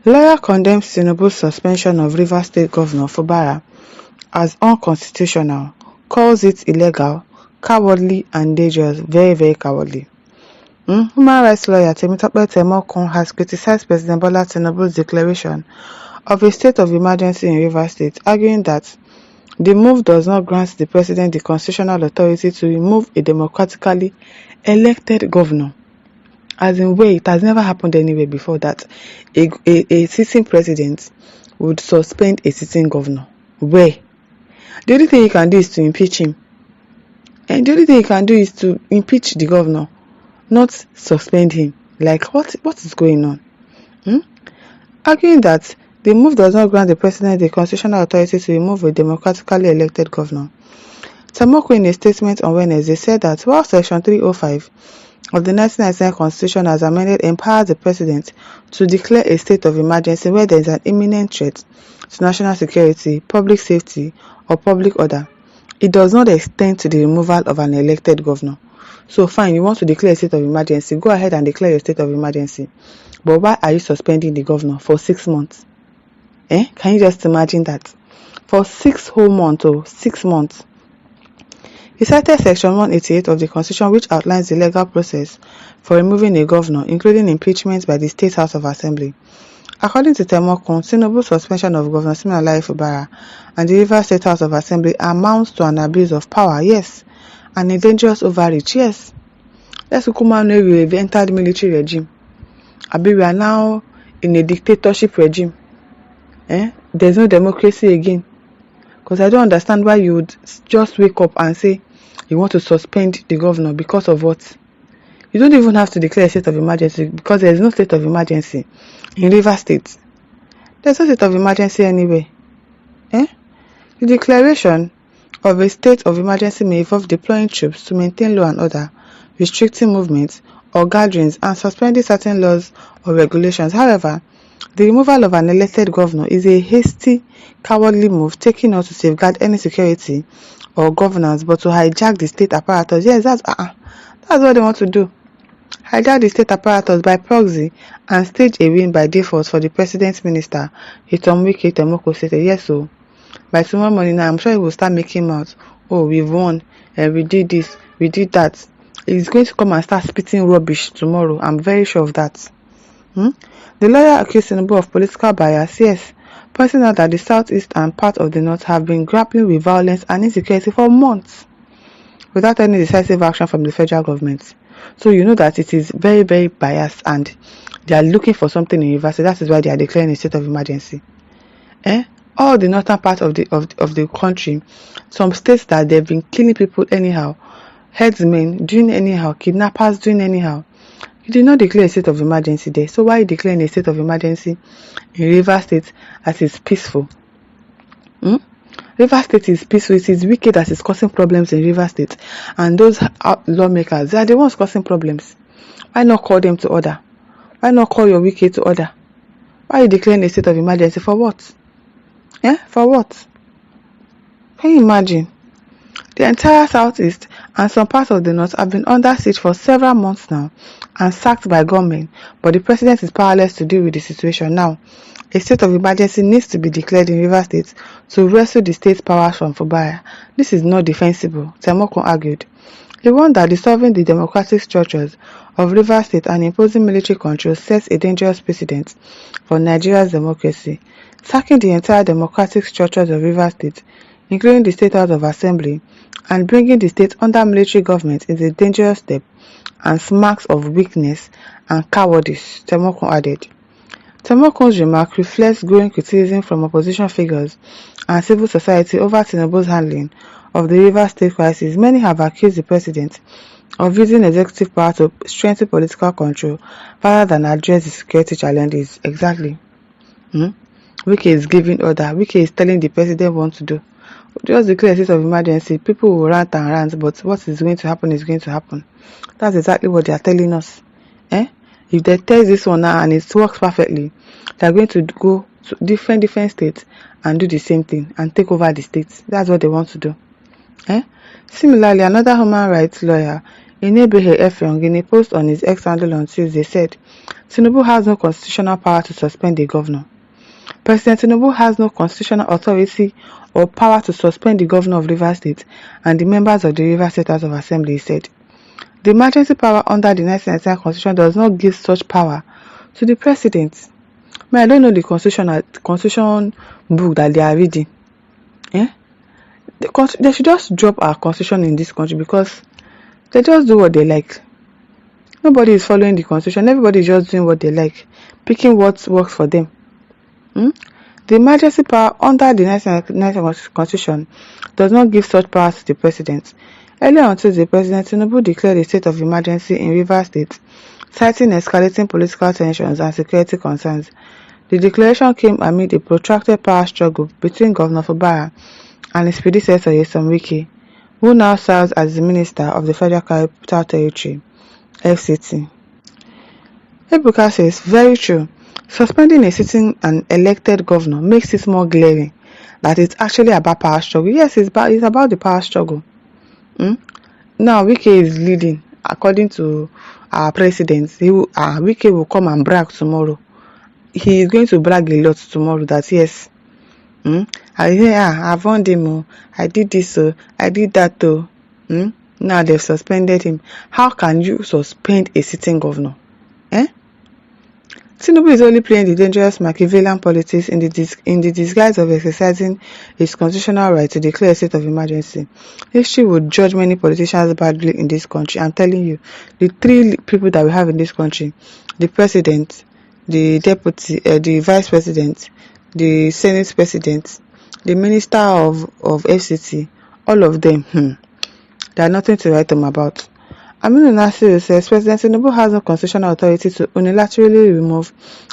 Lawyer condemns Tinubu's suspension of Rivers State Governor Fubara as unconstitutional, calls it illegal, cowardly and dangerous, very, very cowardly. Human rights lawyer Tinubu'S has criticized President Bola Tinubu's declaration of a state of emergency in Rivers State, arguing that the move does not grant the president the constitutional authority to remove a democratically elected governor. As in, way it has never happened anywhere before that a sitting president would suspend a sitting governor. Where? The only thing you can do is to impeach him. And the only thing you can do is to impeach the governor, not suspend him. Like, what is going on? Arguing that the move does not grant the president the constitutional authority to remove a democratically elected governor. Tinubu, in a statement on Wednesday, said that while Section 305 of the 1999 Constitution as amended empowers the president to declare a state of emergency where there is an imminent threat to national security, public safety, or public order, it does not extend to the removal of an elected governor. So fine, you want to declare a state of emergency, go ahead and declare a state of emergency. But why are you suspending the governor for 6 months? Can you just imagine that? For 6 whole months or 6 months. He cited Section 188 of the Constitution, which outlines the legal process for removing a governor, including impeachment by the State House of Assembly. According to Tinubu's suspension of Governor Siminalayi Fubara and the Rivers State House of Assembly amounts to an abuse of power, yes, and a dangerous overreach, yes. Let's know we've entered military regime. We are now in a dictatorship regime. There's no democracy again. Because I don't understand why you would just wake up and say you want to suspend the governor because of what? You don't even have to declare a state of emergency because there is no state of emergency in Rivers State. There's no state of emergency anywhere. The declaration of a state of emergency may involve deploying troops to maintain law and order, restricting movements or gatherings, and suspending certain laws or regulations. However, the removal of an elected governor is a hasty, cowardly move taken not to safeguard any security or governance, but to hijack the state apparatus. Yes, that's what they want to do. Hijack the state apparatus by proxy and stage a win by default for the president's minister, Wike Temoko stated. Yes, so by tomorrow morning now, I'm sure he will start making out, oh, we've won, we did this, we did that. He's going to come and start spitting rubbish tomorrow. I'm very sure of that. The lawyer accused Tinubu of political bias, yes, pointing out that the southeast and part of the north have been grappling with violence and insecurity for months without any decisive action from the federal government. So you know that it is very, very biased and they are looking for something in Rivers. So that is why they are declaring a state of emergency. All the northern part of the country, some states that they've been killing people anyhow, headsmen doing anyhow, kidnappers doing anyhow. You did not declare a state of emergency there. So why are you declaring a state of emergency in Rivers State as it's peaceful? Rivers State is peaceful. It is wicked that is causing problems in Rivers State. And those lawmakers, they are the ones causing problems. Why not call them to order? Why not call your wicked to order? Why are you declaring a state of emergency? For what? For what? Can you imagine? The entire southeast and some parts of the north have been under siege for several months now and sacked by gunmen, but the president is powerless to deal with the situation now. A state of emergency needs to be declared in Rivers State to wrestle the state's powers from Fubara. This is not defensible, Temoko argued. He warned that dissolving the democratic structures of Rivers State and imposing military control sets a dangerous precedent for Nigeria's democracy. Sacking the entire democratic structures of Rivers State, including the State House of Assembly, and bringing the state under military government is a dangerous step and smacks of weakness and cowardice, Temoko added. Temoko's remark reflects growing criticism from opposition figures and civil society over Tinubu's handling of the Rivers State crisis. Many have accused the president of using executive power to strengthen political control rather than address the security challenges. Exactly. Wike is giving order. Wike is telling the president what to do. Just declare a state of emergency. People will rant and rant, but what is going to happen is going to happen. That's exactly what they are telling us. If they test this one now and it works perfectly, they are going to go to different states and do the same thing and take over the states. That's what they want to do. Similarly, another human rights lawyer, Inebehe Effiong, in a post on his X handle on Tuesday, said Tinubu has no constitutional power to suspend a governor. President Tinubu has no constitutional authority or power to suspend the governor of Rivers State and the members of the Rivers State House of Assembly, he said. The emergency power under the 1999 Constitution does not give such power to the president. I don't know the constitution book that they are reading. They should just drop our constitution in this country because they just do what they like. Nobody is following the constitution. Everybody is just doing what they like, picking what works for them. The emergency power under the 1999 Constitution does not give such powers to the president. Earlier on Tuesday, President Tinubu declared a state of emergency in Rivers State, citing escalating political tensions and security concerns. The declaration came amid a protracted power struggle between Governor Fubara and his predecessor Nyesom Wike, who now serves as the Minister of the Federal Capital Territory, FCT. Ebuka says, very true. Suspending a sitting and elected governor makes it more glaring that it's actually about power struggle. Yes, it's about the power struggle. Now, Wike is leading. According to our president, Wike will come and brag tomorrow. He is going to brag a lot tomorrow that yes, I've won him, I did this, I did that. Now they've suspended him. How can you suspend a sitting governor? Tinubu is only playing the dangerous Machiavellian politics in the disguise of exercising his constitutional right to declare a state of emergency. History would judge many politicians badly in this country. I'm telling you, the three people that we have in this country, the president, the deputy, the vice president, the senate president, the minister of FCT, all of them, they are nothing to write them about. Aminu Nasir says President Tinubu has no constitutional authority to unilaterally remove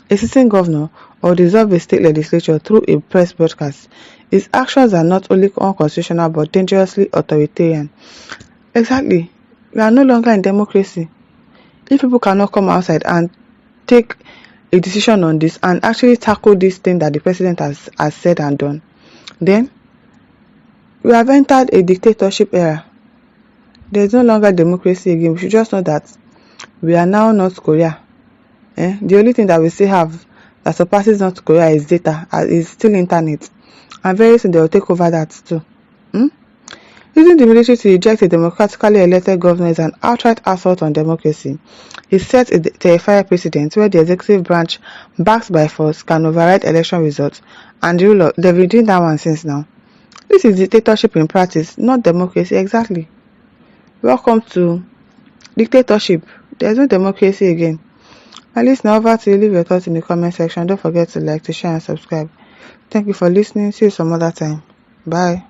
a sitting governor or dissolve a state legislature through a press broadcast. His actions are not only unconstitutional but dangerously authoritarian. Exactly. We are no longer in democracy. If people cannot come outside and take a decision on this and actually tackle this thing that the president has said and done, then we have entered a dictatorship era. There is no longer democracy again. We should just know that we are now North Korea. The only thing that we still have that surpasses North Korea is data, is still internet. And very soon they will take over that too. Using the military to eject a democratically elected governor is an outright assault on democracy. It sets a terrifying precedent where the executive branch, backed by force, can override election results. And they've been doing that one since now. This is dictatorship in practice, not democracy. Exactly. Welcome to dictatorship. There's no democracy again. At least now over to you. Leave your thoughts in the comment section. Don't forget to like, to share and subscribe. Thank you for listening. See you some other time. Bye.